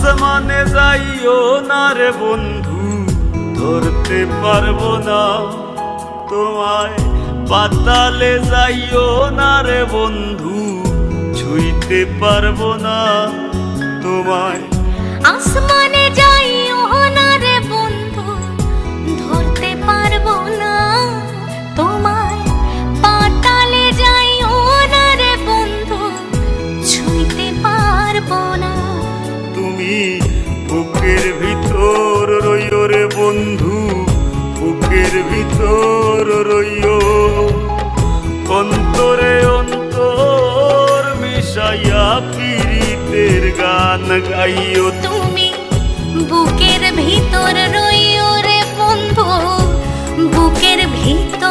আসমানে যাইও না রে বন্ধু, ধরতে পারবো না তোমায়। পাতালে যাইও না রে বন্ধু, ছুঁইতে পারবো না তোমায়। আসমানে যাইও না রে বন্ধু, ধরতে পারবো না তোমায়। পাতালে যাইও না রে বন্ধু, ছুঁইতে পারবো না। তুমি বুকের ভিতর রইও রে বন্ধু, বুকের ভিতর রইও। অন্তরে অন্তর মিশাইয়া পীড়িতের গান গাইও। তুমি বুকের ভিতর রইও রে বন্ধু, বুকের ভিতর